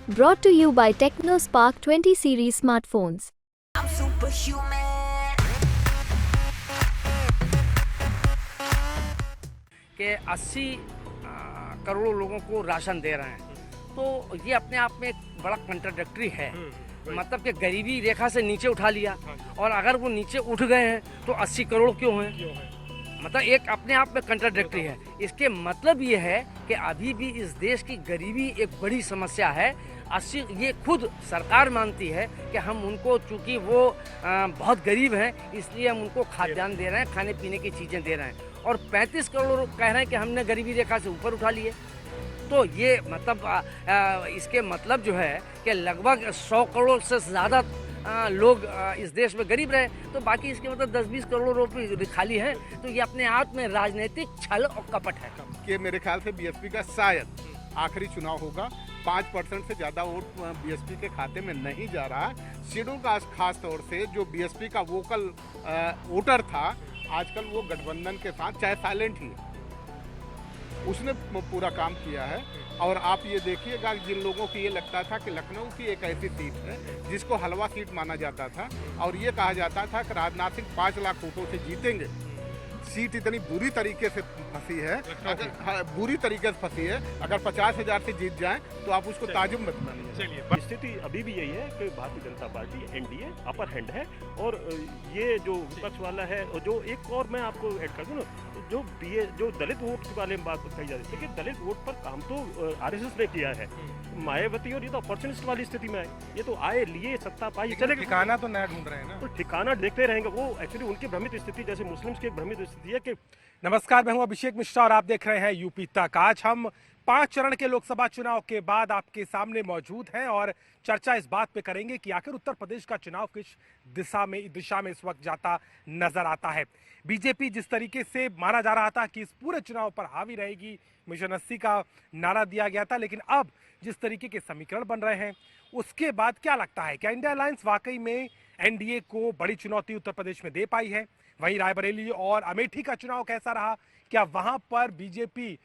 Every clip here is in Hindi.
Brought to you by TechnoSpark 20 series smartphones. I'm superhuman. कि 80 करोड़ लोगों को राशन दे रहे हैं, तो ये अपने आप में एक बड़ा कंट्राडिक्टरी है। मतलब कि गरीबी रेखा से नीचे उठा लिया, और अगर वो नीचे उठ गए हैं तो 80 करोड़ क्यों हैं? मतलब एक अपने आप में कंट्राडिक्टरी है। इसके मतलब ये है कि अभी भी इस देश की गरीबी एक बड़ी समस्या है। 80 ये खुद सरकार मानती है कि हम उनको, चूँकि वो बहुत गरीब हैं, इसलिए हम उनको खाद्यान्न दे रहे हैं, खाने पीने की चीज़ें दे रहे हैं, और 35 करोड़ कह रहे हैं कि हमने गरीबी रेखा से ऊपर उठा लिए। तो ये मतलब इसके मतलब जो है कि लगभग 100 करोड़ से ज़्यादा लोग इस देश में गरीब रहे, तो बाकी इसके मतलब 10-20 करोड़ रुपये खाली हैं। तो ये अपने आप में राजनीतिक छल और कपट है। कि मेरे ख्याल से बीएसपी का शायद आखिरी चुनाव होगा। 5% से ज़्यादा वोट बीएसपी के खाते में नहीं जा रहा है। शेड्यूल कास्ट खास तौर से जो बीएसपी का वोकल वोटर था, आजकल वो गठबंधन के साथ, चाहे साइलेंट ही, उसने पूरा काम किया है। और आप ये देखिएगा, जिन लोगों को ये लगता था कि लखनऊ की एक ऐसी सीट है जिसको हलवा सीट माना जाता था, और ये कहा जाता था कि राजनाथ सिंह 5 लाख वोटों से जीतेंगे, सीट इतनी बुरी तरीके से फंसी है, बुरी तरीके से फंसी है। अगर 50,000 से जीत जाएं तो आप उसको ताजुब मत मानिए। चलिए, स्थिति अभी भी यही है कि Bharatiya Janata party NDA upper hand है, और ये जो विपक्ष वाला है, और जो एक और मैं आपको ऐड कर दूं ना, जो दलित वोट वाले बात कही जा रही है, देखिए दलित वोट पर काम तो आरएसएस ने किया है, मायावती, और ये तो अपॉर्चुनिस्ट वाली स्थिति में है। ये तो आए लिए सत्ता पाई, चले ठिकाना तो नया ढूंढ रहे हैं ना, तो ठिकाना देखते रहेंगे। वो एक्चुअली उनकी भ्रमित स्थिति, जैसे मुस्लिम्स की एक भ्रमित स्थिति है कि। नमस्कार, मैं हूं अभिषेक मिश्रा और आप देख रहे हैं यूपी तक। आज हम 5 चरण के लोकसभा चुनाव के बाद आपके सामने मौजूद हैं और चर्चा इस बात पे करेंगे कि आखिर उत्तर प्रदेश का चुनाव किस दिशा में इस वक्त जाता नजर आता है। बीजेपी जिस तरीके से माना जा रहा था कि इस पूरे चुनाव पर हावी रहेगी, मिशन 80 का नारा दिया गया था, लेकिन अब जिस तरीके के समीकरण बन रहे हैं, उसके बाद क्या लगता है, क्या इंडिया अलायंस वाकई में एनडीए को बड़ी चुनौती उत्तर प्रदेश में दे पाई है? वहीं रायबरेली और अमेठी का चुनाव कैसा रहा? क्या वहां पर बीजेपी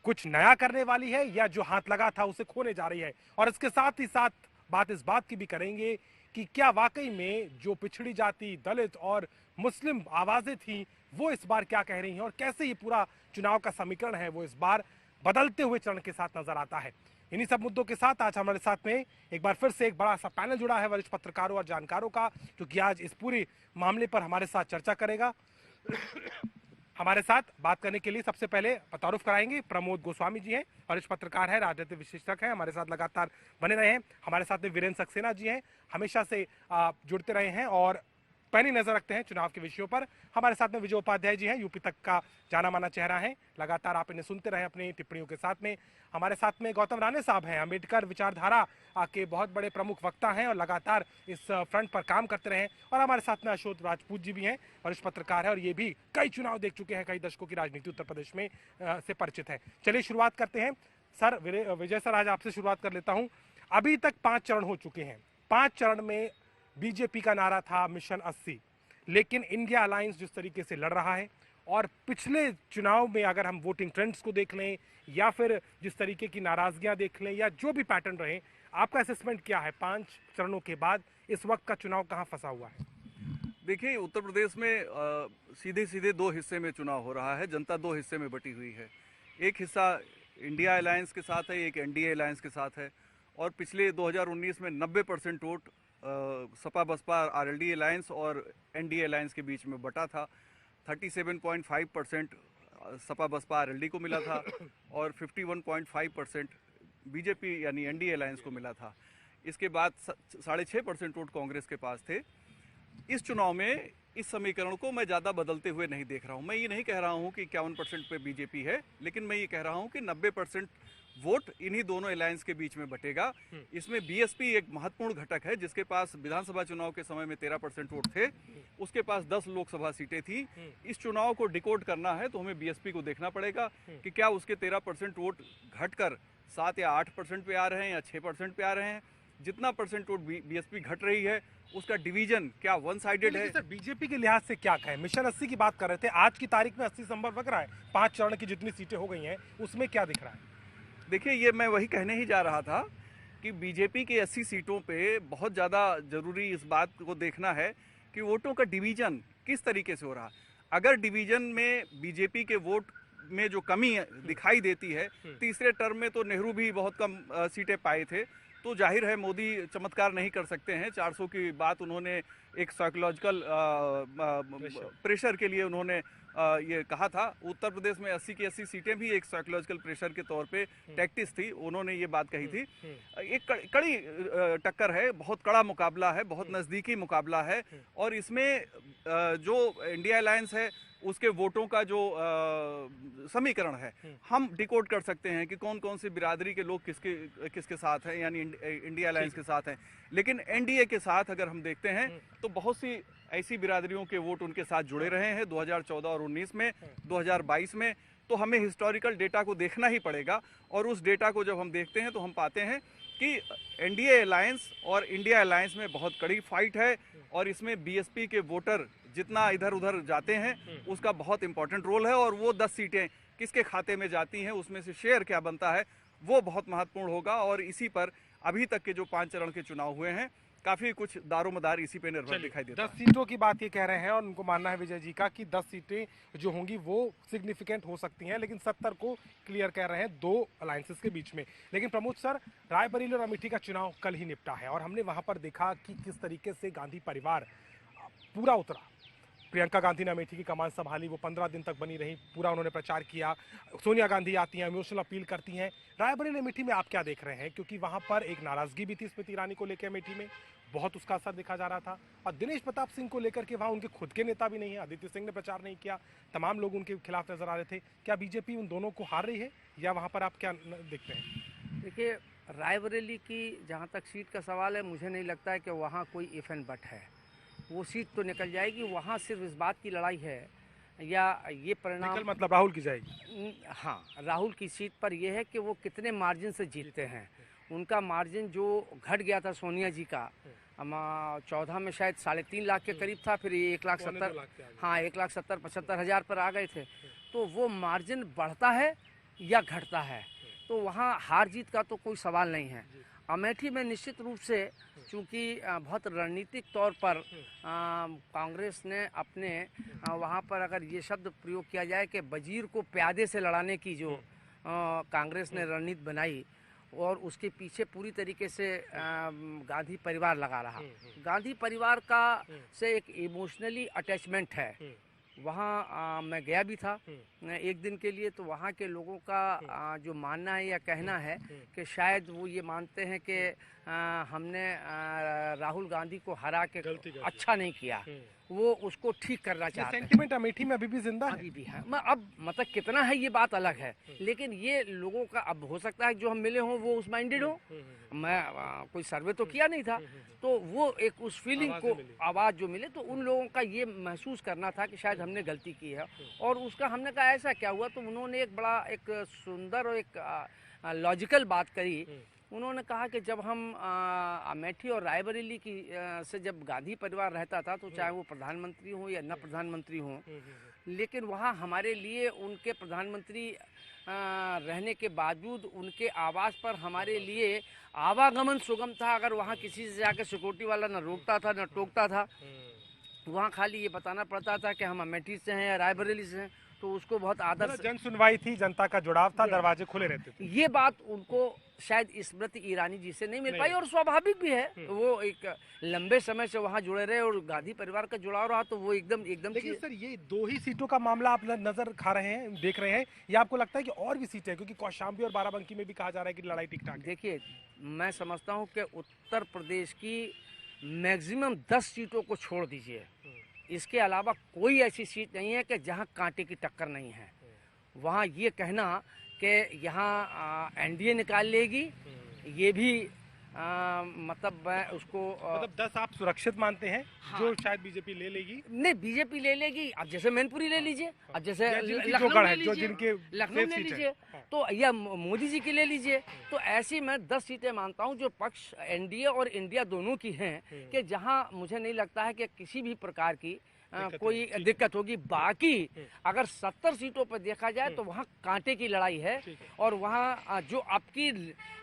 कुछ नया करने वाली है, या जो हाथ लगा था उसे खोने जा रही है? और इसके साथ ही साथ बात इस बात की भी करेंगे कि क्या वाकई में जो पिछड़ी जाति, दलित और मुस्लिम आवाजें थी, वो इस बार क्या कह रही हैं, और कैसे ये पूरा चुनाव का समीकरण है वो इस बार बदलते हुए चरण के साथ नजर आता है। इन्हीं सब मुद्दों के साथ आज हमारे साथ में एक बार फिर से एक बड़ा सा पैनल जुड़ा है वरिष्ठ पत्रकारों और जानकारों का, जो कि आज इस पूरी मामले पर हमारे साथ चर्चा करेगा। हमारे साथ बात करने के लिए सबसे पहले तारुफ कराएंगे, प्रमोद गोस्वामी जी हैं, वरिष्ठ पत्रकार हैं, राजनीतिक विश्लेषक हैं, हमारे साथ लगातार बने रहे हैं। हमारे साथ में वीरेंद्र सक्सेना जी हैं, हमेशा से जुड़ते रहे हैं और पैनी नजर रखते हैं चुनाव के विषयों पर। हमारे साथ में विजय उपाध्याय जी हैं, यूपी तक का जाना माना चेहरा है, लगातार आप इन्हें सुनते रहे अपनी टिप्पणियों के साथ में। हमारे साथ में गौतम राणे साहब हैं, अम्बेडकर विचारधारा के बहुत बड़े प्रमुख वक्ता हैं और लगातार इस फ्रंट पर काम करते रहे। और हमारे साथ में अशोक राजपूत जी भी हैं, वरिष्ठ पत्रकार है और ये भी कई चुनाव देख चुके हैं, कई दशकों की राजनीति उत्तर प्रदेश में से परिचित है। चलिए शुरुआत करते हैं। सर, विजय सर, आज आपसे शुरुआत कर लेता हूँ। अभी तक 5 चरण हो चुके हैं। 5 चरण में बीजेपी का नारा था मिशन 80, लेकिन इंडिया अलायंस जिस तरीके से लड़ रहा है, और पिछले चुनाव में अगर हम वोटिंग ट्रेंड्स को देख लें, या फिर जिस तरीके की नाराजगियां देख लें, या जो भी पैटर्न रहे, आपका असेसमेंट क्या है 5 चरणों के बाद इस वक्त का चुनाव कहां फंसा हुआ है? देखिए, उत्तर प्रदेश में सीधे सीधे 2 हिस्से में चुनाव हो रहा है। जनता 2 हिस्से में बटी हुई है। एक हिस्सा इंडिया अलायंस के साथ है, एक एनडीए अलायंस के साथ है। और पिछले 2019 में 90% vote Sapa Basapa RLD alliance और एनडीए अलायंस के बीच में बटा था। 37.5% सपा बसपा आरएलडी को मिला था और 51.5% बीजेपी यानी एनडीए अलायंस को मिला था। इसके बाद 6.5% वोट कांग्रेस के पास थे। इस चुनाव में इस समीकरण को मैं ज़्यादा बदलते हुए नहीं देख रहा हूँ। मैं ये नहीं कह रहा हूँ कि 51% पे बीजेपी है, लेकिन मैं ये कह रहा हूँ कि 90% वोट इन्हीं दोनों अलायंस के बीच में बटेगा। इसमें बीएसपी एक महत्वपूर्ण घटक है, जिसके पास विधानसभा चुनाव के समय में 13% वोट थे, उसके पास 10 लोकसभा सीटें थी। इस चुनाव को डिकोड करना है तो हमें बीएसपी को देखना पड़ेगा कि क्या उसके 13% वोट घटकर 7 या 8% पे आ रहे हैं या 6% पे आ रहे हैं। जितना परसेंट वोट बीएसपी घट रही है, उसका डिवीजन क्या वन साइडेड है? सर, बीजेपी के लिहाज से क्या कहें? मिशन 80 की बात कर रहे थे, आज की तारीख में 80 संभव लग रहा है। 5 चरण की जितनी सीटें हो गई हैं उसमें क्या दिख रहा है? देखिए, ये मैं वही कहने ही जा रहा था कि बीजेपी के 80 सीटों पे बहुत ज़्यादा ज़रूरी इस बात को देखना है कि वोटों का डिवीज़न किस तरीके से हो रहा। अगर डिवीज़न में बीजेपी के वोट में जो कमी दिखाई देती है, तीसरे टर्म में तो नेहरू भी बहुत कम सीटें पाए थे, तो जाहिर है मोदी चमत्कार नहीं कर सकते हैं। 400 की बात उन्होंने एक साइकोलॉजिकल प्रेशर के लिए उन्होंने ये कहा था। उत्तर प्रदेश में 80 की 80 सीटें भी एक साइकोलॉजिकल प्रेशर के तौर पे टैक्टिस थी, उन्होंने ये बात कही थी। एक कड़ी टक्कर है, बहुत कड़ा मुकाबला है, बहुत नज़दीकी मुकाबला है, और इसमें जो इंडिया अलायंस है उसके वोटों का जो समीकरण है हम डिकोड कर सकते हैं कि कौन कौन सी बिरादरी के लोग किसके साथ हैं, यानी इंडिया अलायंस के साथ हैं। लेकिन एनडीए के साथ अगर हम देखते हैं तो बहुत सी ऐसी बिरादरियों के वोट उनके साथ जुड़े रहे हैं 2014 और 19 में, 2022 में। तो हमें हिस्टोरिकल डेटा को देखना ही पड़ेगा, और उस डेटा को जब हम देखते हैं तो हम पाते हैं कि एनडीए अलायंस और इंडिया अलायंस में बहुत कड़ी फाइट है, और इसमें बीएसपी के वोटर जितना इधर उधर जाते हैं उसका बहुत इंपॉर्टेंट रोल है, और वो 10 सीटें किसके खाते में जाती हैं, उसमें से शेयर क्या बनता है, वो बहुत महत्वपूर्ण होगा। और इसी पर अभी तक के जो 5 चरण के चुनाव हुए हैं काफी कुछ दारोमदार इसी पे निर्भर दिखाई देता है। 10 सीटों की बात ये कह रहे हैं, और उनको मानना है विजय जी का कि 10 सीटें जो होंगी वो सिग्निफिकेंट हो सकती हैं, लेकिन 70 को क्लियर कह रहे हैं 2 अलायंसेस के बीच में। लेकिन प्रमोद सर, रायबरेली और अमेठी का चुनाव कल ही निपटा है, और हमने वहां पर देखा कि किस तरीके से गांधी परिवार पूरा उतरा। प्रियंका गांधी ने अमेठी की कमान संभाली, वो 15 दिन तक बनी रही, पूरा उन्होंने प्रचार किया। सोनिया गांधी आती हैं, इमोशनल अपील करती हैं। रायबरेली अमेठी में आप क्या देख रहे हैं, क्योंकि वहां पर एक नाराजगी भी थी स्मृति ईरानी को लेकर, अमेठी में बहुत उसका असर देखा जा रहा था, और दिनेश प्रताप सिंह को लेकर के वहां उनके खुद के नेता भी नहीं है, आदित्य सिंह ने प्रचार नहीं किया, तमाम लोग उनके खिलाफ नजर आ रहे थे। क्या बीजेपी उन दोनों को हार रही है, या वहां पर आप क्या देखते हैं? देखिए, रायबरेली की जहाँ तक सीट का सवाल है, मुझे नहीं लगता है कि वहाँ कोई इफ एंड बट है। वो सीट तो निकल जाएगी। वहाँ सिर्फ इस बात की लड़ाई है, या ये परिणाम निकल मतलब राहुल की जाएगी। हाँ, राहुल की सीट पर यह है कि वो कितने मार्जिन से जीतते हैं। उनका मार्जिन जो घट गया था सोनिया जी का, 14 में शायद 3.5 लाख के करीब था, फिर ये 1,70,000, हाँ 1,70,000-75,000 पर आ गए थे। तो वो मार्जिन बढ़ता है या घटता है, तो वहाँ हार जीत का तो कोई सवाल नहीं है। अमेठी में निश्चित रूप से, चूँकि बहुत रणनीतिक तौर पर कांग्रेस ने अपने वहाँ पर अगर ये शब्द प्रयोग किया जाए कि वजीर को प्यादे से लड़ाने की जो कांग्रेस ने रणनीति बनाई, और उसके पीछे पूरी तरीके से गांधी परिवार लगा रहा। गांधी परिवार का से एक इमोशनली अटैचमेंट है। वहाँ मैं गया भी था एक दिन के लिए, तो वहाँ के लोगों का जो मानना है या कहना है कि शायद वो ये मानते हैं कि हमने राहुल गांधी को हरा के अच्छा नहीं किया, वो उसको ठीक करना चाहते हैं। सेंटिमेंट अमेठी में अभी भी जिंदा है, अभी भी है। अब मतलब कितना है ये बात अलग है, लेकिन ये लोगों का, अब हो सकता है जो हम मिले हों वो उस माइंडेड हो। मैं कोई सर्वे तो किया नहीं था, तो वो एक उस फीलिंग को आवाज़ जो मिले, तो उन लोगों का ये महसूस करना था कि शायद हमने गलती की है। और उसका हमने कहा ऐसा क्या हुआ, तो उन्होंने एक बड़ा एक सुंदर और एक लॉजिकल बात करी। उन्होंने कहा कि जब हम अमेठी और रायबरेली की से जब गांधी परिवार रहता था, तो चाहे वो प्रधानमंत्री हो या न प्रधानमंत्री हो, लेकिन वहाँ हमारे लिए उनके प्रधानमंत्री रहने के बावजूद उनके आवास पर हमारे लिए आवागमन सुगम था। अगर वहाँ किसी से जाकर सिक्योरिटी वाला न रोकता था न टोकता था, वहाँ खाली ये बताना पड़ता था कि हम अमेठी से हैं या रायबरेली से हैं, तो उसको बहुत आदर से जन सुनवाई थी, जनता का जुड़ाव था, दरवाजे खुले रहते थे। ये बात उनको शायद स्मृति ईरानी जी से नहीं मिल पाई, और स्वाभाविक भी है। वो एक लंबे समय से वहाँ जुड़े रहे और गांधी परिवार का जुड़ाव रहा, तो वो एकदम लेकिन सर, ये 2 ही सीटों का मामला आप नजर खा रहे हैं, देख रहे हैं, या आपको लगता है कि और भी सीटें, क्योंकि कौशाम्बी और बाराबंकी में भी कहा जा रहा है कि लड़ाई ठीक ठाक? देखिए, मैं समझता हूँ कि उत्तर प्रदेश की मैक्सिमम 10 सीटों को छोड़ दीजिए, इसके अलावा कोई ऐसी सीट नहीं है कि जहां कांटे की टक्कर नहीं है। वहां ये कहना कि यहां एनडीए निकाल लेगी, ये भी मतलब मैं उसको मतलब 10 आप सुरक्षित मानते हैं? हाँ। जो शायद बीजेपी ले लेगी? नहीं, बीजेपी ले लेगी। अब जैसे मैनपुरी ले लीजिए, अब जैसे लखनऊ ले लीजिए, तो या मोदी जी की ले लीजिए। तो ऐसी मैं 10 सीटें मानता हूं जो पक्ष एनडीए और इंडिया दोनों की हैं, कि जहां मुझे नहीं लगता है कि किसी भी प्रकार की कोई दिक्कत होगी। बाकी अगर 70 सीटों पर देखा जाए तो वहाँ कांटे की लड़ाई है और वहाँ जो आपकी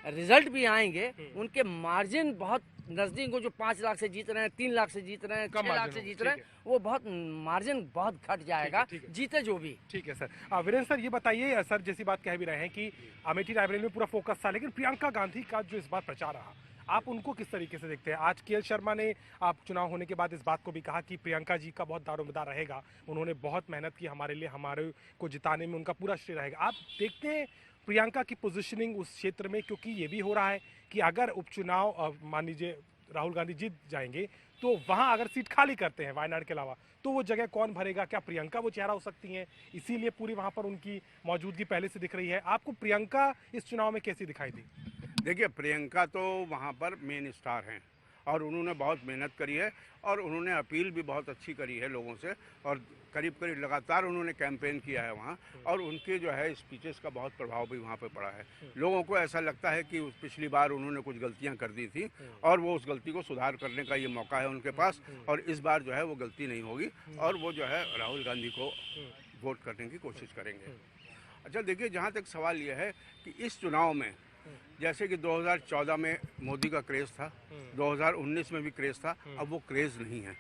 रिजल्ट भी आएंगे उनके मार्जिन बहुत नजदीक को, जो 5 लाख से जीत रहे हैं, 3 लाख से जीत रहे हैं, 6 लाख से जीत रहे हैं, वो बहुत मार्जिन बहुत घट जाएगा, जीते जो भी। ठीक है सर। वीरेंद्र सर, ये बताइए, सर जैसी बात कह भी रहे हैं कि अमेठी रायबरेली में पूरा फोकस था, लेकिन प्रियंका गांधी का जो इस बार प्रचार रहा, आप उनको किस तरीके से देखते हैं? आज के शर्मा ने आप चुनाव होने के बाद इस बात को भी कहा कि प्रियंका जी का बहुत दारोमदार रहेगा, उन्होंने बहुत मेहनत की हमारे लिए, हमारे को जिताने में उनका पूरा श्रेय रहेगा। आप देखते हैं प्रियंका की पोजीशनिंग उस क्षेत्र में, क्योंकि ये भी हो रहा है कि अगर उपचुनाव मान लीजिए राहुल गांधी जीत जाएंगे तो वहां अगर सीट खाली करते हैं वायनाड के अलावा, तो वो जगह कौन भरेगा? क्या प्रियंका वो चेहरा हो सकती हैं? इसीलिए पूरी वहां पर उनकी मौजूदगी पहले से दिख रही है। आपको प्रियंका इस चुनाव में कैसी दिखाई दी? देखिए, प्रियंका तो वहाँ पर मेन स्टार हैं और उन्होंने बहुत मेहनत करी है और उन्होंने अपील भी बहुत अच्छी करी है लोगों से और करीब करीब लगातार उन्होंने कैंपेन किया है वहाँ, और उनके जो है स्पीचेस का बहुत प्रभाव भी वहाँ पे पड़ा है। लोगों को ऐसा लगता है कि पिछली बार उन्होंने कुछ गलतियाँ कर दी थी और वो उस गलती को सुधार करने का ये मौका है उनके पास, और इस बार जो है वो गलती नहीं होगी और वो जो है राहुल गांधी को वोट करने की कोशिश करेंगे। अच्छा देखिए, जहाँ तक सवाल ये है कि इस चुनाव में जैसे कि 2014 में मोदी का क्रेज था, 2019 में भी क्रेज था, अब वो क्रेज नहीं है।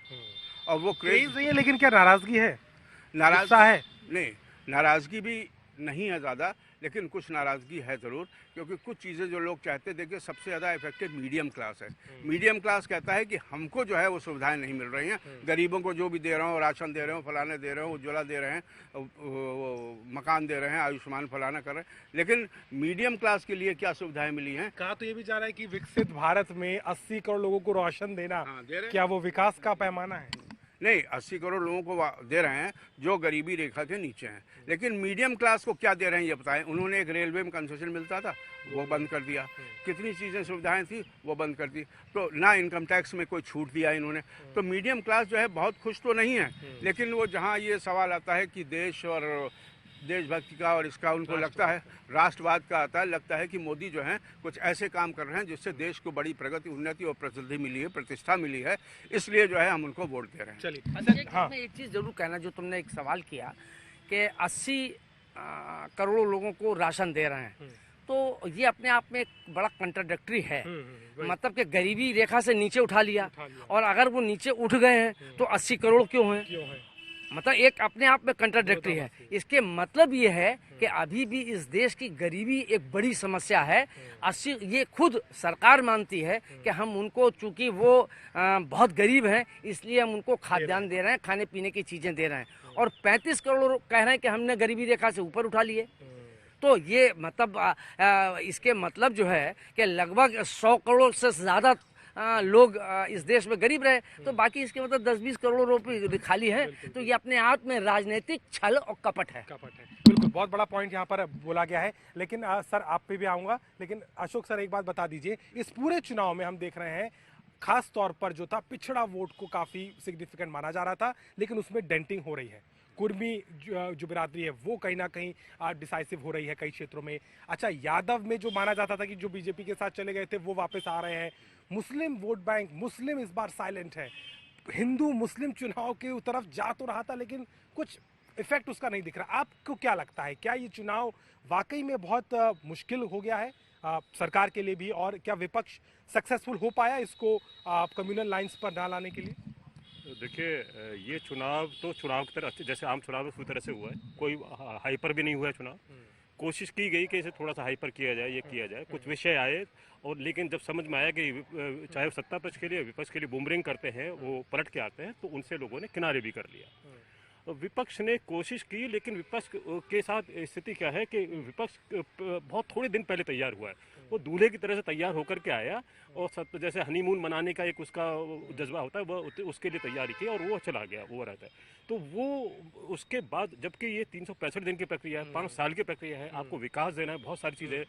और वो क्रेज नहीं है, लेकिन क्या नाराजगी है? नाराजगी है? नहीं, नाराजगी भी नहीं है ज़्यादा, लेकिन कुछ नाराज़गी है ज़रूर, क्योंकि कुछ चीज़ें जो लोग चाहते, देखिए सबसे ज़्यादा इफेक्टेड मीडियम क्लास है। मीडियम क्लास कहता है कि हमको जो है वो सुविधाएं नहीं मिल रही हैं, गरीबों को जो भी दे रहे हो, राशन दे रहे हो, फलाने दे रहे हो, उज्ज्वला दे रहे हैं, मकान दे रहे हैं, आयुष्मान फलाना कर रहे हैं, लेकिन मीडियम क्लास के लिए क्या सुविधाएं मिली हैं? कहा तो ये भी जा रहा है कि विकसित भारत में 80 करोड़ लोगों को राशन देना, दे रहे क्या वो विकास का पैमाना है? नहीं, 80 करोड़ लोगों को दे रहे हैं जो गरीबी रेखा के नीचे हैं, लेकिन मीडियम क्लास को क्या दे रहे हैं ये बताएं। उन्होंने एक रेलवे में कंसेशन मिलता था, वो बंद कर दिया। कितनी चीज़ें सुविधाएं थी वो बंद कर दी। तो ना इनकम टैक्स में कोई छूट दिया इन्होंने। तो मीडियम क्लास जो है बहुत खुश तो नहीं है, लेकिन वो जहाँ ये सवाल आता है कि देश और देशभक्ति का और इसका उनको लगता है, राष्ट्रवाद का आता है, लगता है कि मोदी जो है कुछ ऐसे काम कर रहे हैं जिससे देश को बड़ी प्रगति, उन्नति और प्रसिद्धि मिली है, प्रतिष्ठा मिली है, इसलिए जो है हम उनको वोट दे रहे हैं। चलिए, हाँ, एक चीज़ जरूर कहना, जो तुमने एक सवाल किया कि 80 करोड़ लोगों को राशन दे रहे हैं, तो ये अपने आप में एक बड़ा कंट्राडिक्टरी है। मतलब कि गरीबी रेखा से नीचे उठा लिया, और अगर वो नीचे उठ गए हैं तो 80 करोड़ क्यों हैं? मतलब एक अपने आप में कंट्राडिक्टरी है। इसके मतलब ये है कि अभी भी इस देश की गरीबी एक बड़ी समस्या है। 80 ये खुद सरकार मानती है कि हम उनको, चूंकि वो बहुत गरीब हैं, इसलिए हम उनको खाद्यान्न दे रहे हैं, खाने पीने की चीज़ें दे रहे हैं, और 35 करोड़ कह रहे हैं कि हमने गरीबी रेखा से ऊपर उठा लिए। तो ये मतलब इसके मतलब जो है कि लगभग 100 करोड़ से ज़्यादा लोग इस देश में गरीब रहे, तो बाकी इसके मतलब 10-20 करोड़ रुपए खाली हैं। तो ये अपने आप में राजनीतिक छल और कपट है। बिल्कुल, बहुत बड़ा पॉइंट यहाँ पर बोला गया है। लेकिन सर आप पे भी आऊँगा, लेकिन अशोक सर एक बात बता दीजिए, इस पूरे चुनाव में हम देख रहे हैं खास तौर पर जो था पिछड़ा वोट को काफ़ी सिग्निफिकेंट माना जा रहा था, लेकिन उसमें डेंटिंग हो रही है। कुर्मी जो बिरादरी है वो कहीं ना कहीं डिसाइसिव हो रही है कई क्षेत्रों में। अच्छा, यादव में जो माना जाता था कि जो बीजेपी के साथ चले गए थे वो वापस आ रहे हैं। मुस्लिम वोट बैंक, मुस्लिम इस बार साइलेंट है। हिंदू मुस्लिम चुनाव के तरफ जा तो रहा था, लेकिन कुछ इफेक्ट उसका नहीं दिख रहा। आपको क्या लगता है, क्या ये चुनाव वाकई में बहुत मुश्किल हो गया है सरकार के लिए भी, और क्या विपक्ष सक्सेसफुल हो पाया इसको कम्युनल लाइंस पर ना लाने के लिए? देखिए, ये चुनाव तो चुनाव की तरह, जैसे आम चुनाव पूरी तरह से हुआ है, कोई हाइपर भी नहीं हुआ है चुनाव। कोशिश की गई कि इसे थोड़ा सा हाइपर किया जाए, ये किया जाए, कुछ विषय आए, और लेकिन जब समझ में आया कि चाहे सत्ता पक्ष के लिए विपक्ष के लिए बूमरिंग करते हैं, वो पलट के आते हैं, तो उनसे लोगों ने किनारे भी कर लिया। विपक्ष ने कोशिश की, लेकिन विपक्ष के साथ स्थिति क्या है कि विपक्ष बहुत थोड़े दिन पहले तैयार हुआ है। वो दूल्हे की तरह से तैयार होकर के आया, और सब जैसे हनीमून मनाने का एक उसका जज्बा होता है, वह उसके लिए तैयारी की और वो चला गया, वो रहता है। तो वो उसके बाद, जबकि ये 365 दिन की प्रक्रिया है, 5 साल की प्रक्रिया है, आपको विकास देना है, बहुत सारी चीज़ें,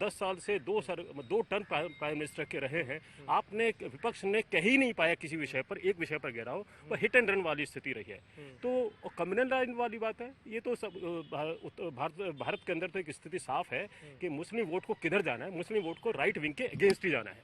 10 साल से 2 टर्म प्राइम मिनिस्टर के रहे हैं, आपने, विपक्ष ने कह ही नहीं पाया किसी विषय पर, एक विषय पर गिरा हो, वह हिट एंड रन वाली स्थिति रही है। तो कम्युनल लाइन वाली बात है, ये तो सब भारत के अंदर तो एक स्थिति साफ है कि मुस्लिम वोट को किधर जाना है, मुस्लिम वोट को राइट विंग के अगेंस्ट ही जाना है।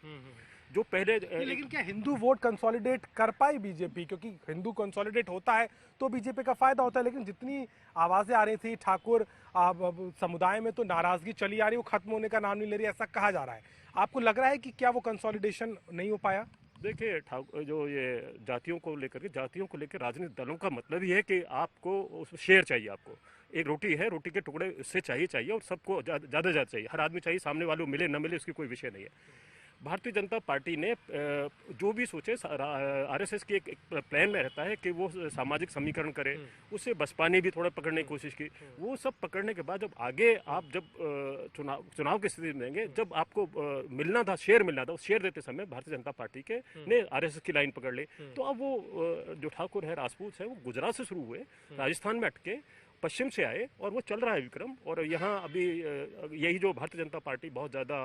जो पहले लेकिन क्या हिंदू वोट कंसोलिडेट कर पाई बीजेपी? क्योंकि हिंदू कंसोलिडेट होता है तो बीजेपी का फायदा होता है, लेकिन जितनी आवाजें आ रही थी ठाकुर समुदाय में, तो नाराजगी चली आ रही, वो खत्म होने का नाम नहीं ले रही, ऐसा कहा जा रहा है। आपको लग रहा है कि क्या वो कंसोलिडेशन नहीं हो पाया? देखिए जो ये जातियों को लेकर राजनीतिक दलों का मतलब ही है कि आपको उसमें शेयर चाहिए। आपको एक रोटी है, रोटी के टुकड़े इससे चाहिए और सबको ज़्यादा चाहिए, हर आदमी चाहिए, सामने वाले को मिले न मिले उसकी कोई विषय नहीं है। भारतीय जनता पार्टी ने जो भी सोचे, आरएसएस के एक प्लान में रहता है कि वो सामाजिक समीकरण करे, उससे बसपा ने भी थोड़ा पकड़ने की कोशिश की। वो सब पकड़ने के बाद जब आगे आप जब चुनाव की स्थिति में रहेंगे, जब आपको मिलना था, शेयर मिलना था, उस शेयर देते समय भारतीय जनता पार्टी के ने आरएसएस की लाइन पकड़ ली। तो अब वो जो ठाकुर है, राजपूत है, वो गुजरात से शुरू हुए, राजस्थान में अटके, पश्चिम से आए और वो चल रहा है विक्रम। और यहाँ अभी यही जो भारतीय जनता पार्टी बहुत ज़्यादा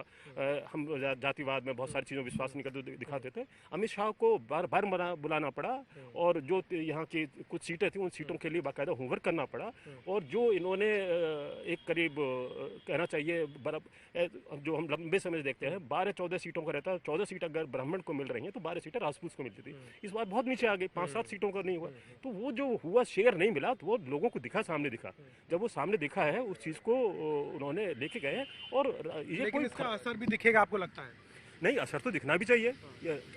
हम जातिवाद में बहुत सारी चीज़ों में विश्वास नहीं करते दिखाते थे, अमित शाह को बार बार बुलाना पड़ा और जो यहाँ की कुछ सीटें थी उन सीटों के लिए बाकायदा होमवर्क करना पड़ा। और जो इन्होंने एक करीब कहना चाहिए जो हम लंबे समय से देखते हैं 12-14 सीटों का रहता है, 14 सीट अगर ब्राह्मण को मिल रही हैं तो 12 सीटें राजपूत को मिलती थी। इस बार बहुत नीचे आ गई, 5-7 सीटों का नहीं हुआ। तो वो जो हुआ शेयर नहीं मिला, तो वो लोगों को सामने दिखा। जब वो सामने दिखा है उस चीज को उन्होंने लेके गए और ये कोई इसका असर भी दिखेगा आपको लगता है? नहीं, असर तो दिखना भी चाहिए।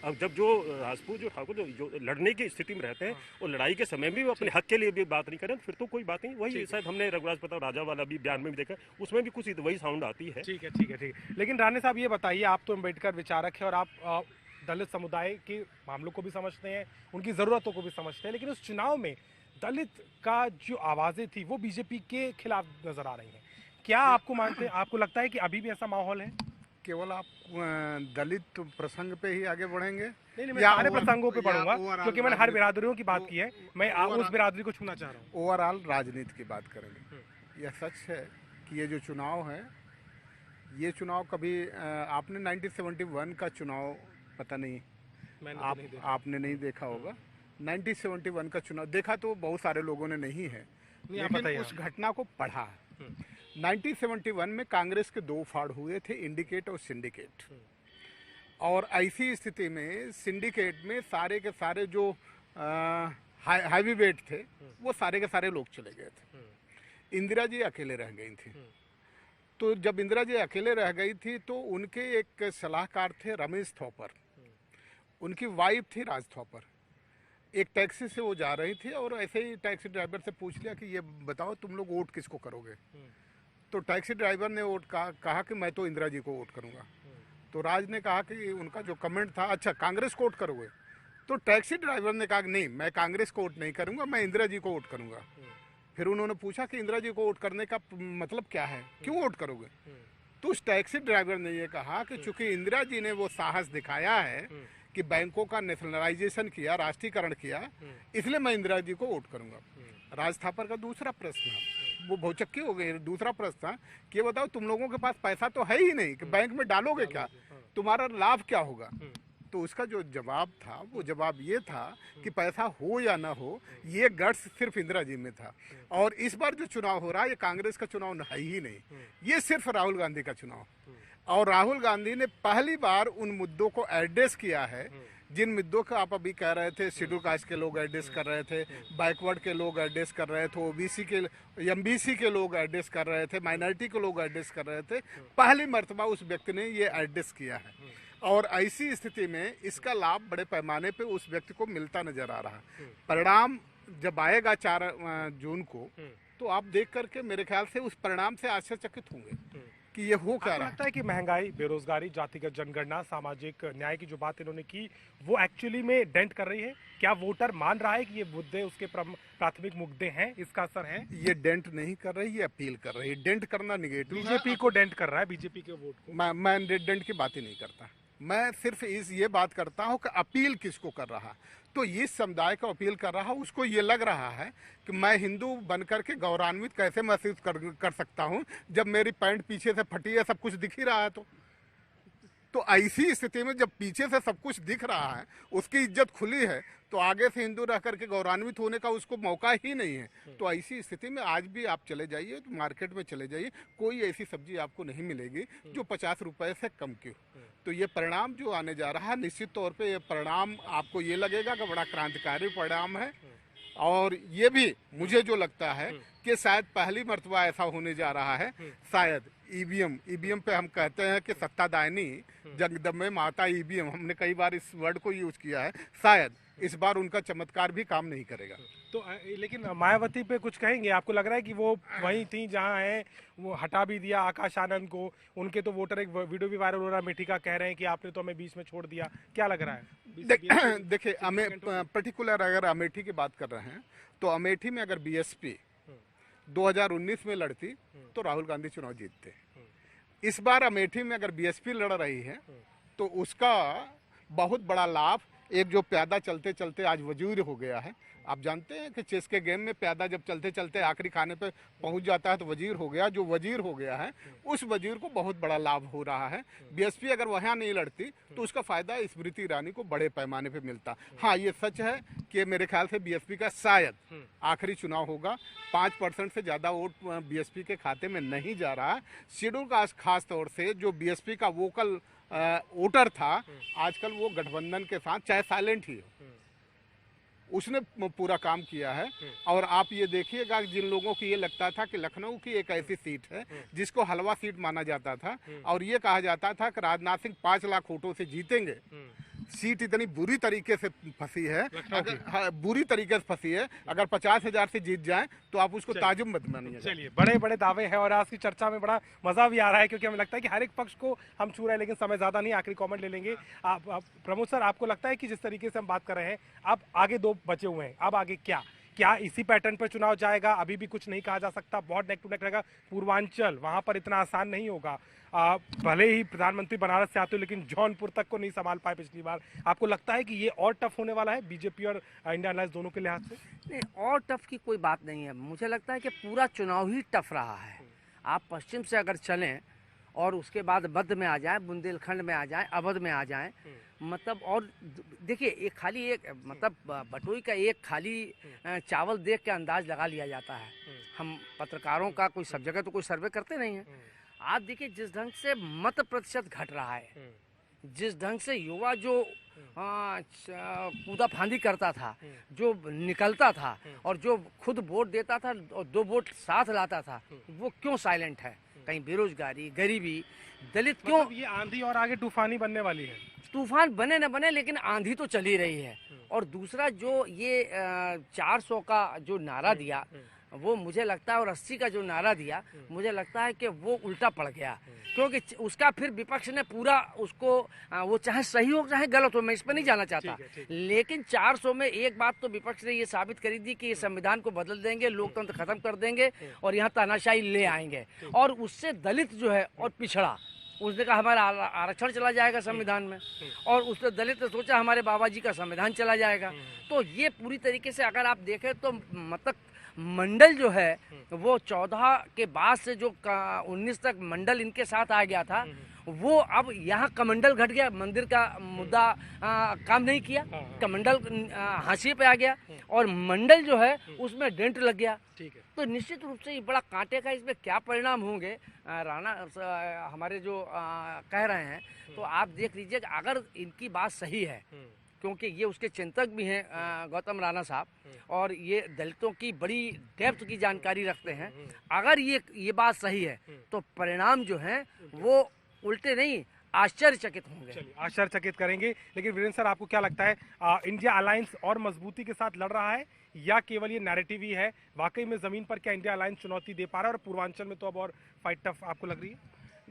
अब जब जो राजपूत जो ठाकुर जो लड़ने की स्थिति में रहते हैं और लड़ाई के समय भी वो अपने हक के लिए भी बात नहीं करें, फिर तो कोई बात नहीं। वही शायद हमने रघुराज प्रताप राजा वाला भी बयान में भी देखा, उसमें भी कुछ वही साउंड आती है। ठीक है। लेकिन राणे साहब ये बताइए, आप तो अम्बेडकर विचारक है और आप दलित समुदाय के मामलों को भी समझते हैं, उनकी जरूरतों को भी समझते हैं, लेकिन उस चुनाव में दलित का जो आवाजें थी वो बीजेपी के खिलाफ नजर आ रही हैं। क्या आपको मानते हैं, आपको लगता है कि अभी भी ऐसा माहौल है? केवल आप दलित प्रसंग पे ही आगे बढ़ेंगे? नहीं, मैं सारे प्रसंगों पे बढ़ूंगा क्योंकि मैंने हर बिरादरियों की बात की है, मैं उस बिरादरी को छूना चाह रहा हूँ। ओवरऑल राजनीति की बात करेंगे। यह सच है कि ये जो चुनाव है, ये चुनाव कभी आपने 1971 का चुनाव पता नहीं आपने नहीं देखा होगा। 1971 का चुनाव देखा तो बहुत सारे लोगों ने नहीं है, लेकिन उस घटना को पढ़ा। 1971 में कांग्रेस के 2 फाड़ हुए थे, इंडिकेट और सिंडिकेट। और ऐसी स्थिति में सिंडिकेट में सारे के सारे जो हैवी वेट थे वो सारे के सारे लोग चले गए थे। इंदिरा जी अकेले रह गई थी। तो जब इंदिरा जी अकेले रह गई थी तो उनके एक सलाहकार थे रमेश थॉपर, उनकी वाइफ थी राज थॉपर। एक टैक्सी से वो जा रही थी और ऐसे ही टैक्सी ड्राइवर से पूछ लिया कि ये बताओ तुम लोग वोट किसको करोगे। तो टैक्सी ड्राइवर ने वोट कहा कि मैं तो इंदिरा जी को वोट करूंगा। तो राज ने कहा कि उनका जो कमेंट था, अच्छा कांग्रेस को वोट करोगे? तो टैक्सी ड्राइवर ने कहा कि नहीं, मैं कांग्रेस को वोट नहीं करूंगा, मैं इंदिरा जी को वोट करूंगा। फिर उन्होंने पूछा कि इंदिरा जी को वोट करने का मतलब क्या है, क्यों वोट करोगे? तो उस टैक्सी ड्राइवर ने ये कहा कि चूंकि इंदिरा जी ने वो साहस दिखाया है कि बैंकों का नेशनलाइजेशन किया, राष्ट्रीयकरण किया, इसलिए मैं इंदिरा जी को वोट करूंगा। राज थापर का दूसरा प्रश्न था, वो भौचक्की हो गई। दूसरा प्रश्न था कि बताओ तुम लोगों के पास पैसा तो है ही नहीं कि बैंक में डालोगे क्या, तुम्हारा लाभ क्या होगा? तो उसका जो जवाब था वो जवाब ये था कि पैसा हो या ना हो, ये गट्स सिर्फ इंदिरा जी में था। और इस बार जो चुनाव हो रहा है ये कांग्रेस का चुनाव है ही नहीं, ये सिर्फ राहुल गांधी का चुनाव। और राहुल गांधी ने पहली बार उन मुद्दों को एड्रेस किया है जिन मुद्दों का आप अभी कह रहे थे, शेड्यूल कास्ट के लोग एड्रेस कर रहे थे, बैकवर्ड के लोग एड्रेस कर रहे थे, ओबीसी के एमबीसी के लोग एड्रेस कर रहे थे, माइनॉरिटी के लोग एड्रेस कर रहे थे। पहली मर्तबा उस व्यक्ति ने ये एड्रेस किया है और ऐसी स्थिति में इसका लाभ बड़े पैमाने पे उस व्यक्ति को मिलता नजर आ रहा है। परिणाम जब आएगा 4 जून को तो आप देख करके मेरे ख्याल से उस परिणाम से आश्चर्यचकित होंगे कि ये हो क्या रहा लगता है कि महंगाई, बेरोजगारी, जातिगत जनगणना, सामाजिक न्याय की जो बात इन्होंने की वो एक्चुअली में डेंट कर रही है? क्या वोटर मान रहा है कि ये मुद्दे उसके प्राथमिक मुद्दे हैं, इसका असर है? ये डेंट नहीं कर रही, ये अपील कर रही है। डेंट करना निगेटिव, बीजेपी को डेंट कर रहा है, बीजेपी के वोट को। मैं डेंट की बात ही नहीं करता, मैं सिर्फ ये बात करता हूँ कि अपील किसको कर रहा। तो इस समुदाय को अपील कर रहा, उसको ये लग रहा है कि मैं हिंदू बनकर के गौरवान्वित कैसे महसूस कर सकता हूँ जब मेरी पैंट पीछे से फटी है, सब कुछ दिख ही रहा है। तो ऐसी स्थिति में जब पीछे से सब कुछ दिख रहा है, उसकी इज्जत खुली है, तो आगे से हिंदू रह करके गौरवान्वित होने का उसको मौका ही नहीं है। तो ऐसी स्थिति में आज भी आप चले जाइए, तो मार्केट में चले जाइए, कोई ऐसी सब्जी आपको नहीं मिलेगी जो 50 रुपए से कम की हो। तो ये परिणाम जो आने जा रहा है, निश्चित तौर पे ये परिणाम आपको ये लगेगा कि बड़ा क्रांतिकारी परिणाम है। और ये भी मुझे जो लगता है कि शायद पहली मर्तबा ऐसा होने जा रहा है, शायद ईवीएम पे हम कहते हैं कि सत्तादायनी जगदम्बे माता ईवीएम, हमने कई बार इस वर्ड को यूज किया है, शायद इस बार उनका चमत्कार भी काम नहीं करेगा। तो लेकिन मायावती पे कुछ कहेंगे? आपको लग रहा है कि वो वहीं थी जहां है, वो हटा भी दिया आकाश आनंद को, उनके तो वोटर, एक वीडियो भी वायरल हो रहा है, अमेठी का, कह रहे हैं कि आपने तो हमें बीच में छोड़ दिया, क्या लग रहा है? देखिए, हमें पर्टिकुलर अगर अमेठी की बात कर रहे हैं, तो अमेठी में अगर बीएसपी 2019 में लड़ती तो राहुल गांधी चुनाव जीतते। इस बार अमेठी में अगर बीएसपी लड़ रही है तो उसका बहुत बड़ा लाभ एक जो प्यादा चलते चलते आज वजीर हो गया है। आप जानते हैं कि चेस के गेम में प्यादा जब चलते चलते आखिरी खाने पे पहुंच जाता है तो वजीर हो गया। जो वजीर हो गया है उस वजीर को बहुत बड़ा लाभ हो रहा है। बीएसपी अगर वहाँ नहीं लड़ती तो उसका फायदा स्मृति ईरानी को बड़े पैमाने पे मिलता। हाँ, ये सच है कि मेरे ख्याल से बीएसपी का शायद आखिरी चुनाव होगा। 5% से ज़्यादा वोट बीएसपी के खाते में नहीं जा रहा है। शेड्यूल कास्ट खास तौर से जो बीएसपी का वोकल वोटर था, आजकल वो गठबंधन के साथ, चाहे साइलेंट ही हो, उसने पूरा काम किया है। और आप ये देखिएगा, जिन लोगों को ये लगता था कि लखनऊ की एक ऐसी सीट है जिसको हलवा सीट माना जाता था और ये कहा जाता था कि राजनाथ सिंह 5 लाख वोटों से जीतेंगे, सीट इतनी बुरी तरीके से फंसी है, अगर बुरी तरीके से फंसी है, अगर 50,000 से जीत जाए तो आप उसको ताजुब मत मानिए। चलिए, बड़े बड़े दावे हैं और आज की चर्चा में बड़ा मजा भी आ रहा है, क्योंकि हमें लगता है कि हर एक पक्ष को हम छू रहे हैं, लेकिन समय ज्यादा नहीं, आखिरी कमेंट ले लेंगे। आप प्रमोद सर, आपको लगता है कि जिस तरीके से हम बात कर रहे हैं, अब आगे 2 बचे हुए हैं, अब आगे क्या इसी पैटर्न पर चुनाव जाएगा? अभी भी कुछ नहीं कहा जा सकता, बहुत नेक टू नेक रहेगा। पूर्वांचल, वहां पर इतना आसान नहीं होगा। भले ही प्रधानमंत्री बनारस से आते हो, लेकिन जौनपुर तक को नहीं संभाल पाए पिछली बार। आपको लगता है कि ये और टफ होने वाला है बीजेपी और इंडिया अलायंस दोनों के लिहाज से? नहीं, और टफ की कोई बात नहीं है। मुझे लगता है कि पूरा चुनाव ही टफ रहा है। आप पश्चिम से अगर चलें और उसके बाद मध्य में आ जाएं, बुंदेलखंड में आ जाएं, अवध में आ जाएं, मतलब, और देखिए, एक खाली एक मतलब बटोई का एक खाली चावल देख के अंदाज लगा लिया जाता है। हम पत्रकारों का कोई सब जगह तो कोई सर्वे करते नहीं है। आप देखिए, जिस ढंग से मत प्रतिशत घट रहा है, जिस ढंग से युवा जो कूदा फांदी करता था, जो निकलता था और जो खुद वोट देता था और 2 वोट साथ लाता था, वो क्यों साइलेंट है? कहीं बेरोजगारी, गरीबी, दलित क्यों? मतलब ये आंधी और आगे तूफानी बनने वाली है। तूफान बने न बने, लेकिन आंधी तो चल ही रही है। और दूसरा, जो ये 400 का जो नारा दिया, वो मुझे लगता है, और 80 का जो नारा दिया, मुझे लगता है कि वो उल्टा पड़ गया, क्योंकि उसका फिर विपक्ष ने पूरा उसको, वो चाहे सही हो चाहे गलत हो, मैं इस पर नहीं जाना चाहता, लेकिन 400 में एक बात तो विपक्ष ने ये साबित करी दी कि ये संविधान को बदल देंगे, लोकतंत्र खत्म कर देंगे और यहाँ तानाशाही ले आएंगे। और उससे दलित जो है और पिछड़ा, उसने कहा हमारा आरक्षण चला जाएगा संविधान में, और उसने दलित ने सोचा हमारे बाबा जी का संविधान चला जाएगा। तो ये पूरी तरीके से अगर आप देखें तो मतलब मंडल जो है वो 14 के बाद से जो 19 तक मंडल इनके साथ आ गया था, वो अब यहाँ कमंडल घट गया। मंदिर का मुद्दा काम नहीं किया, कमंडल हाशिए पे आ गया और मंडल जो है उसमें डेंट लग गया। तो निश्चित रूप से ये बड़ा कांटे का, इसमें क्या परिणाम होंगे राणा हमारे जो कह रहे हैं, तो आप देख लीजिए कि अगर इनकी बात सही है, क्योंकि ये उसके चिंतक भी हैं गौतम राणा साहब, और ये दलितों की बड़ी डेप्थ की जानकारी रखते हैं, अगर ये बात सही है तो परिणाम जो है वो उल्टे नहीं आश्चर्यचकित होंगे। चलिए, आश्चर्यचकित करेंगे। लेकिन वीरेंद्र सर, आपको क्या लगता है, इंडिया अलायंस और मजबूती के साथ लड़ रहा है या केवल ये नैरेटिव ही है? वाकई में जमीन पर क्या इंडिया अलायंस चुनौती दे पा रहा है और पूर्वांचल में तो अब और फाइट टफ आपको लग रही है?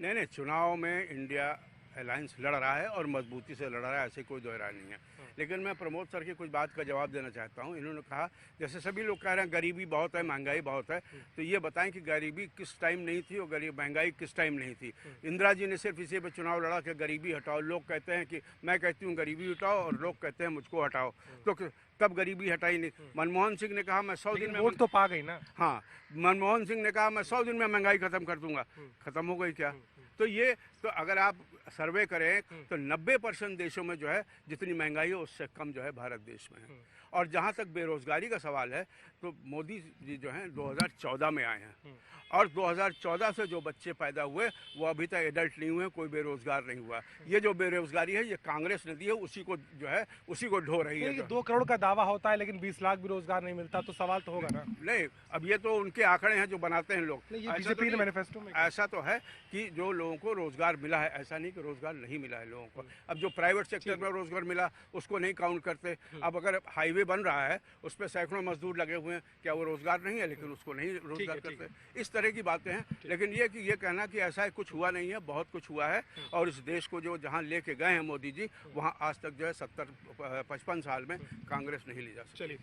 नहीं, चुनाव में इंडिया अलायंस लड़ रहा है और मजबूती से लड़ रहा है, ऐसे कोई दो राय नहीं है। लेकिन मैं प्रमोद सर की कुछ बात का जवाब देना चाहता हूँ। इन्होंने कहा, जैसे सभी लोग कह रहे हैं गरीबी बहुत है, महंगाई बहुत है, तो ये बताएं कि गरीबी किस टाइम नहीं थी और महंगाई किस टाइम नहीं थी। इंदिरा जी ने सिर्फ इसी पर चुनाव लड़ा कि गरीबी हटाओ। लोग कहते हैं कि मैं कहती हूँ गरीबी हटाओ और लोग कहते हैं मुझको हटाओ। तो तब गरीबी हटाई नहीं। मनमोहन सिंह ने कहा मैं 100 दिन में वोट तो पा गई ना। हाँ, मनमोहन सिंह ने कहा मैं 100 दिन में महंगाई खत्म कर दूंगा, खत्म हो गई क्या? तो ये तो अगर आप सर्वे करें तो 90% देशों में जो है जितनी महंगाई है उससे कम जो है भारत देश में है। और जहाँ तक बेरोजगारी का सवाल है तो मोदी जी जो हैं 2014 में आए हैं और 2014 से जो बच्चे पैदा हुए वो अभी तक एडल्ट नहीं हुए, कोई बेरोजगार नहीं हुआ। ये जो बेरोजगारी है ये कांग्रेस ने दी है, उसी को जो है उसी को ढो रही है। 2 करोड़ का दावा होता है लेकिन 20 लाख भी रोजगार नहीं मिलता, तो सवाल तो होगा ना। नहीं, अब ये तो उनके आंकड़े हैं जो बनाते हैं लोग। ये ऐसा तो बीजेपी ने नहीं- मैनिफेस्टो में ऐसा तो है कि जो लोगों को रोजगार मिला है, ऐसा नहीं कि रोजगार नहीं मिला है लोगों को। अब जो प्राइवेट सेक्टर में रोजगार मिला उसको नहीं काउंट करते। अब अगर हाईवे बन रहा है उस पर सैकड़ों मजदूर लगे हुए हैं, क्या वो रोजगार नहीं है? लेकिन उसको नहीं रोजगार करते। इस तरह की बातें हैं। लेकिन ये कहना कि ऐसा कुछ हुआ नहीं है, बहुत कुछ हुआ है। और इस देश को जो जहाँ लेके गए हैं मोदी जी, वहाँ आज तक जो है 70-55 साल में कांग्रेस नहीं ली जा सकती। चलिए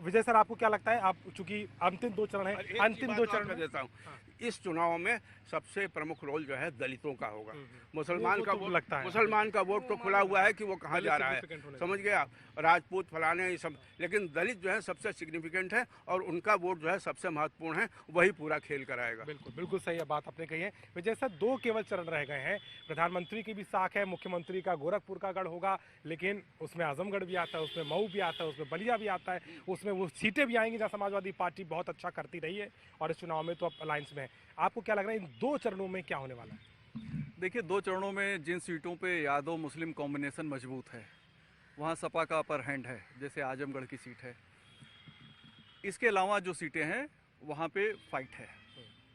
विजय सर, आपको क्या लगता है, आप चूंकि अंतिम 2 चरण है, अंतिम 2 चरण में देता हूँ, इस चुनाव में सबसे प्रमुख रोल जो है दलितों का होगा। मुसलमान का वोट लगता है, मुसलमान का वोट तो खुला हुआ है कि वो कहाँ जा रहा है, समझ गए आप, राजपूत फलाने ये सब। लेकिन दलित जो है सबसे सिग्निफिकेंट है और उनका वोट जो है सबसे महत्वपूर्ण है, वही पूरा खेल कराएगा। बिल्कुल बिल्कुल सही बात आपने कही है विजय सर। 2 केवल चरण रह गए हैं। प्रधानमंत्री की भी साख है, मुख्यमंत्री का गोरखपुर का गढ़ होगा, लेकिन उसमें आजमगढ़ भी आता है, उसमें मऊ भी आता है, उसमें बलिया भी आता है, उसमें वो सीटें भी आएंगी जहाँ समाजवादी पार्टी बहुत अच्छा करती रही है और इस चुनाव में तो अब अलायंस में है। आपको क्या लग रहा है इन 2 चरणों में क्या होने वाला है? देखिए, 2 चरणों में जिन सीटों पे यादव मुस्लिम कॉम्बिनेशन मजबूत है वहाँ सपा का अपर हैंड है, जैसे आजमगढ़ की सीट है। इसके अलावा जो सीटें हैं वहाँ पे फाइट है।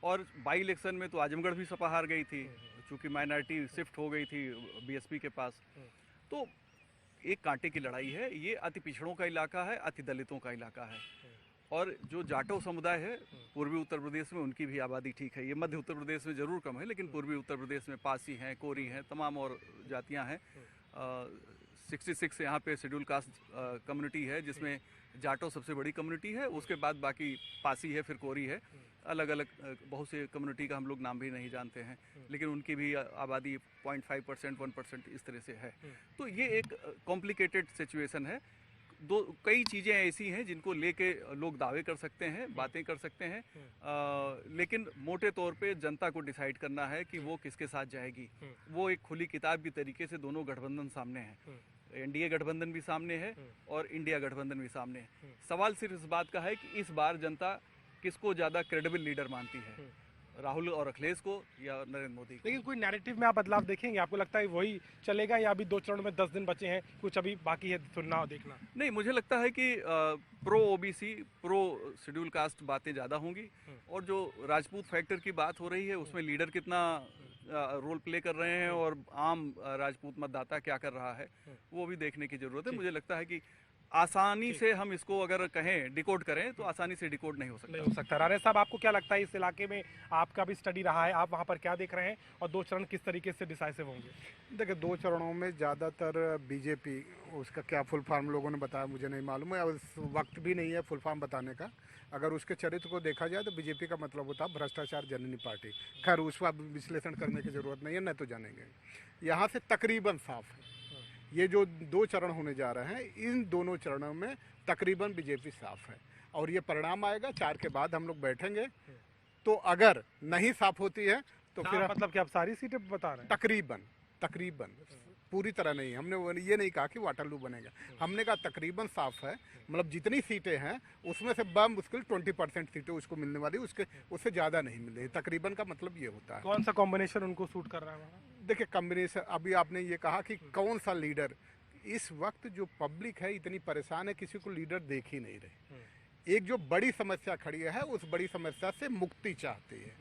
और बाई इलेक्शन में तो आजमगढ़ भी सपा हार गई थी, चूँकि माइनॉरिटी शिफ्ट हो गई थी बीएसपी के पास। तो एक कांटे की लड़ाई है। ये अति पिछड़ों का इलाका है, अति दलितों का इलाका है। और जो जाटो समुदाय है पूर्वी उत्तर प्रदेश में, उनकी भी आबादी ठीक है। ये मध्य उत्तर प्रदेश में ज़रूर कम है, लेकिन पूर्वी उत्तर प्रदेश में पासी हैं, कोरी हैं, तमाम और जातियां हैं। 66 यहाँ पे शेड्यूल कास्ट कम्युनिटी है, जिसमें जाटो सबसे बड़ी कम्युनिटी है, उसके बाद बाकी पासी है, फिर कोरी है। अलग अलग बहुत से कम्युनिटी का हम लोग नाम भी नहीं जानते हैं, लेकिन उनकी भी आबादी 0.5%, 1% इस तरह से है। तो ये एक कॉम्प्लिकेटेड सिचुएशन है। कई चीज़ें ऐसी हैं जिनको लेके लोग दावे कर सकते हैं, बातें कर सकते हैं, लेकिन मोटे तौर पे जनता को डिसाइड करना है कि वो किसके साथ जाएगी। वो एक खुली किताब की तरीके से दोनों गठबंधन सामने हैं। एनडीए गठबंधन भी सामने है और इंडिया गठबंधन भी सामने है। सवाल सिर्फ इस बात का है कि इस बार जनता किसको ज़्यादा क्रेडिबल लीडर मानती है, राहुल और अखिलेश को या नरेंद्र मोदी को। लेकिन कोई नैरेटिव में आप बदलाव देखेंगे? आपको लगता है वही चलेगा या अभी 2 चरण में 10 दिन बचे हैं, कुछ अभी बाकी है सुनना और देखना? नहीं, मुझे लगता है कि pro OBC, pro schedule caste बातें ज़्यादा होंगी। और जो राजपूत फैक्टर की बात हो रही है उसमें लीडर कितना रोल प्ले कर रहे हैं और आम राजपूत मतदाता क्या कर रहा है, वो भी देखने की ज़रूरत है। मुझे लगता है कि आसानी से हम इसको अगर कहें डिकोड करें तो आसानी से डिकोड नहीं हो सकता। राणे साहब, आपको क्या लगता है इस इलाके में, आपका भी स्टडी रहा है, आप वहाँ पर क्या देख रहे हैं और 2 चरण किस तरीके से डिसाइसिव होंगे? देखिए, 2 चरणों में ज़्यादातर बीजेपी, उसका क्या फुल फॉर्म लोगों ने बताया मुझे नहीं मालूम है, और इस वक्त भी नहीं है फुल फॉर्म बताने का। अगर उसके चरित्र को देखा जाए तो बीजेपी का मतलब होता है भ्रष्टाचार जननी पार्टी। खैर, उस पर विश्लेषण करने की ज़रूरत नहीं है, न तो जानेंगे। यहाँ से तकरीबन साफ है। ये जो 2 चरण होने जा रहे हैं, इन दोनों चरणों में तकरीबन बीजेपी साफ है। और ये परिणाम आएगा 4 के बाद हम लोग बैठेंगे। तो अगर नहीं साफ होती है तो फिर मतलब कि आप सारी सीटें बता रहे हैं? तकरीबन पूरी तरह नहीं। हमने ये नहीं कहा कि वाटरलू बनेगा, हमने कहा तकरीबन साफ है। मतलब जितनी सीटें हैं उसमें से मुश्किल 20% सीटें उसको मिलने वाली, उससे ज़्यादा नहीं मिल रही। तकरीबन का मतलब ये होता है। कौन सा कॉम्बिनेशन उनको सूट कर रहा है? देखिए, कॉम्बिनेशन, अभी आपने ये कहा कि कौन सा लीडर, इस वक्त जो पब्लिक है इतनी परेशान है, किसी को लीडर देख ही नहीं रहे। एक जो बड़ी समस्या खड़ी है उस बड़ी समस्या से मुक्ति चाहती है,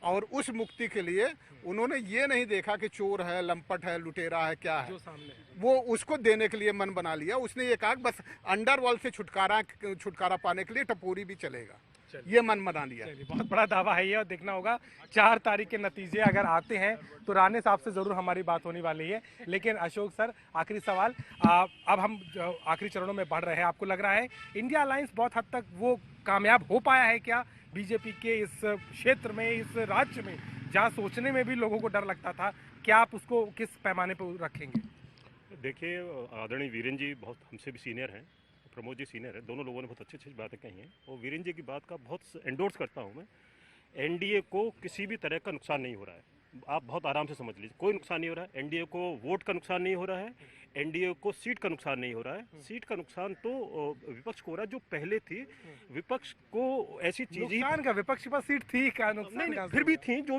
और उस मुक्ति के लिए उन्होंने ये नहीं देखा कि चोर है, लंपट है, लुटेरा है, क्या है, जो सामने है। वो उसको देने के लिए मन बना लिया। उसने ये कहा बस अंडरवर्ल्ड से छुटकारा पाने के लिए टपोरी भी चलेगा, ये मन बना लिया। बहुत बड़ा दावा है ये, और देखना होगा 4 तारीख के नतीजे अगर आते हैं तो राणे साहब से जरूर हमारी बात होने वाली है। लेकिन अशोक सर, आखिरी सवाल, अब हम आखिरी चरणों में बढ़ रहे हैं, आपको लग रहा है इंडिया अलायंस बहुत हद तक वो कामयाब हो पाया है क्या बीजेपी के इस क्षेत्र में, इस राज्य में, जहाँ सोचने में भी लोगों को डर लगता था? क्या आप उसको किस पैमाने पर रखेंगे? देखिए, आदरणीय वीरेन जी बहुत हमसे भी सीनियर हैं, प्रमोद जी सीनियर है, दोनों लोगों ने बहुत अच्छी अच्छी बातें कही हैं और वीरेंद्र जी की बात का बहुत एंडोर्स करता हूँ मैं। एनडीए को किसी भी तरह का नुकसान नहीं हो रहा है, आप बहुत आराम से समझ लीजिए, कोई नुकसान नहीं हो रहा है। एनडीए को वोट का नुकसान नहीं हो रहा है, एनडीए को सीट का नुकसान नहीं हो रहा है। सीट का नुकसान तो विपक्ष को हो रहा है, जो पहले थी विपक्ष को ऐसी चीज ही नुकसान का विपक्ष के पास सीट थी क्या? नुकसान नहीं, का फिर भी थी, जो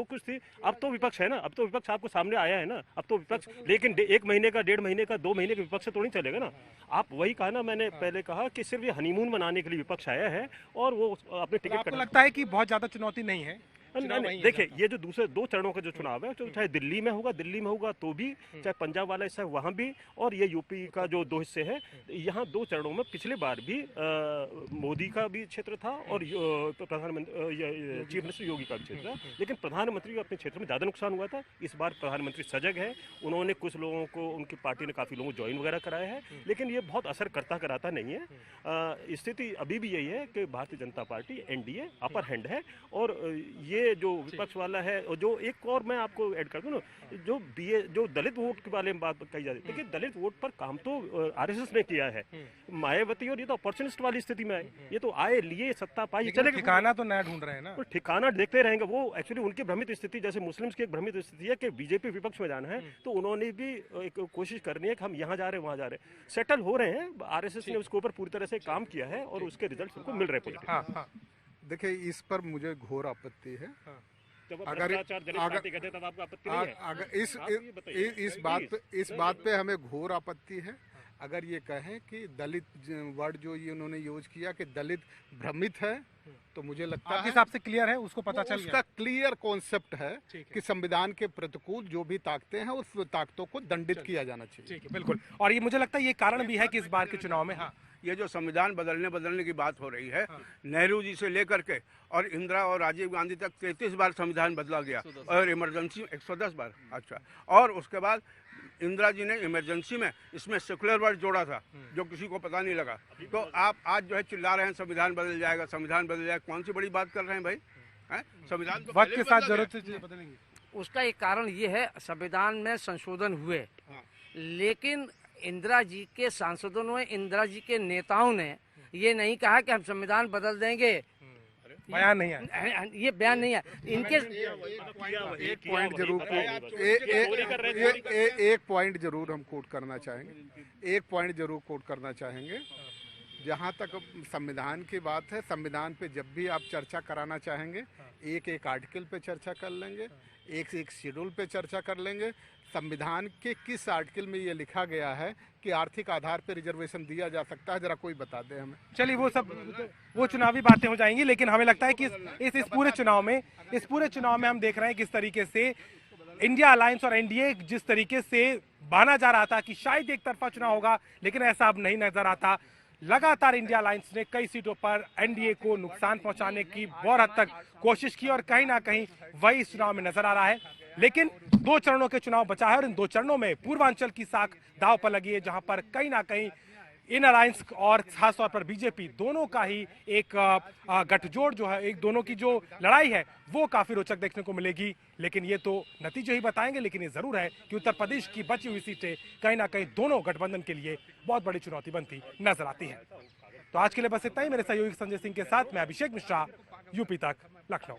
कुछ थी। अब तो विपक्ष है ना, अब तो विपक्ष आपको सामने आया है ना, अब तो विपक्ष, लेकिन 1 महीने का, 1.5 महीने का, 2 महीने के विपक्ष से तो नहीं चलेगा ना। आप वही कहा ना, मैंने पहले कहा कि सिर्फ ये हनीमून मनाने के लिए विपक्ष आया है और वो अपने टिकट आपको लगता है कि बहुत ज्यादा चुनौती नहीं है? नहीं, देखिए ये जो दूसरे 2 चरणों का जो चुनाव है, तो चाहे दिल्ली में होगा तो भी, चाहे पंजाब वाला हिस्सा है वहाँ भी, और ये यूपी का जो 2 हिस्से हैं, यहाँ 2 चरणों में पिछले बार भी मोदी का भी क्षेत्र था और प्रधानमंत्री चीफ मिनिस्टर योगी का भी क्षेत्र था, लेकिन प्रधानमंत्री को अपने क्षेत्र में ज़्यादा नुकसान हुआ था। इस बार प्रधानमंत्री सजग है, उन्होंने कुछ लोगों को, उनकी पार्टी ने काफ़ी लोगों को ज्वाइन वगैरह कराया है, लेकिन ये बहुत असर कराता नहीं है। स्थिति अभी भी यही है कि Bharatiya Janata party NDA upper hand है, और ये जो विपक्ष वाला है, और जो एक और मैं आपको ऐड कर दूं ना, जो दलित वोट के बारे में बात कही जाती है, देखिए दलित वोट पर काम तो आरएसएस ने किया है, मायावती, और ये तो अपॉर्चुनिस्ट वाली स्थिति में है, ये तो आए लिए सत्ता पाई चलेगा, ठिकाना तो नया ढूंढ रहे हैं ना, तो ठिकाना देखते रहेंगे। वो एक्चुअली उनकी भ्रमित स्थिति, जैसे मुस्लिम्स की एक भ्रमित स्थिति है कि बीजेपी विपक्ष में जाना है, तो उन्होंने भी एक कोशिश करनी है कि हम यहाँ जा रहे हैं वहाँ जा रहे हैं, सेटल हो रहे हैं। आरएसएस ने उसके ऊपर पूरी तरह से काम किया है और उसके रिजल्ट उनको मिल रहे हैं पॉजिटिव। देखिए, इस पर मुझे घोर आपत्ति है। अगर तब आपको आपत्ति नहीं है? अगर इस बात पे हमें घोर आपत्ति है। अगर ये कहें कि दलित वर्ड जो ये उन्होंने यूज किया कि दलित भ्रमित है, तो मुझे लगता है हिसाब से क्लियर है, उसको पता चल उसका क्लियर कॉन्सेप्ट है कि संविधान के प्रतिकूल जो भी ताकतें हैं, उस ताकतों को दंडित किया जाना चाहिए। ठीक है, बिल्कुल। और ये मुझे लगता है ये कारण भी है कि इस बार के चुनाव में, हाँ, ये जो संविधान बदलने की बात हो रही है, नेहरू जी से लेकर के और इंदिरा और राजीव गांधी तक 33 बार संविधान बदला गया, और इमरजेंसी 110 बार। अच्छा, और उसके बाद इंदिरा जी ने इमरजेंसी में इसमें सेकुलर वर्ड जोड़ा था, जो किसी को पता नहीं लगा। तो आप आज जो है चिल्ला रहे हैं संविधान बदल जाएगा, संविधान बदल जाएगा, कौन सी बड़ी बात कर रहे हैं भाई? संविधान तो वक्त के साथ जरूरत से बदलेंगे। उसका एक कारण ये है, संविधान में संशोधन हुए, लेकिन इंदिरा जी के सांसदों ने, इंदिरा जी के नेताओं ने ये नहीं कहा कि हम संविधान बदल देंगे। बयान नहीं है, ये बयान नहीं है इनके। एक पॉइंट जरूर हम कोट करना चाहेंगे। जहाँ तक संविधान की बात है, संविधान पे जब भी आप चर्चा कराना चाहेंगे, एक आर्टिकल पे चर्चा कर लेंगे, एक शेड्यूल पे चर्चा कर लेंगे। संविधान के किस आर्टिकल में ये लिखा गया है कि आर्थिक आधार पर रिजर्वेशन दिया जा सकता है? जरा कोई बता दे हमें। चलिए, वो चुनावी बातें हो जाएंगी, लेकिन हमें लगता है कि इस पूरे चुनाव में हम देख रहे हैं किस तरीके से इंडिया अलायंस और एनडीए जिस तरीके से माना जा रहा था कि शायद एक तरफा चुनाव होगा, लेकिन ऐसा अब नहीं नजर आता। लगातार इंडिया अलायंस ने कई सीटों पर एनडीए को नुकसान पहुंचाने की बहुत हद तक कोशिश की, और कहीं ना कहीं वही इस चुनाव में नजर आ रहा है। लेकिन 2 चरणों के चुनाव बचा है, और इन 2 चरणों में पूर्वांचल की साख दांव पर लगी है, जहां पर कहीं ना कहीं इन अलायंस और खासतौर पर बीजेपी दोनों का ही एक गठजोड़ जो है, एक दोनों की जो लड़ाई है वो काफी रोचक देखने को मिलेगी। लेकिन ये तो नतीजे ही बताएंगे, लेकिन ये जरूर है कि उत्तर प्रदेश की बची हुई सीटें कहीं ना कहीं दोनों गठबंधन के लिए बहुत बड़ी चुनौती बनती नजर आती है। तो आज के लिए बस इतना ही। मेरे सहयोगी संजय सिंह के साथ मैं अभिषेक मिश्रा, यूपी तक, लखनऊ।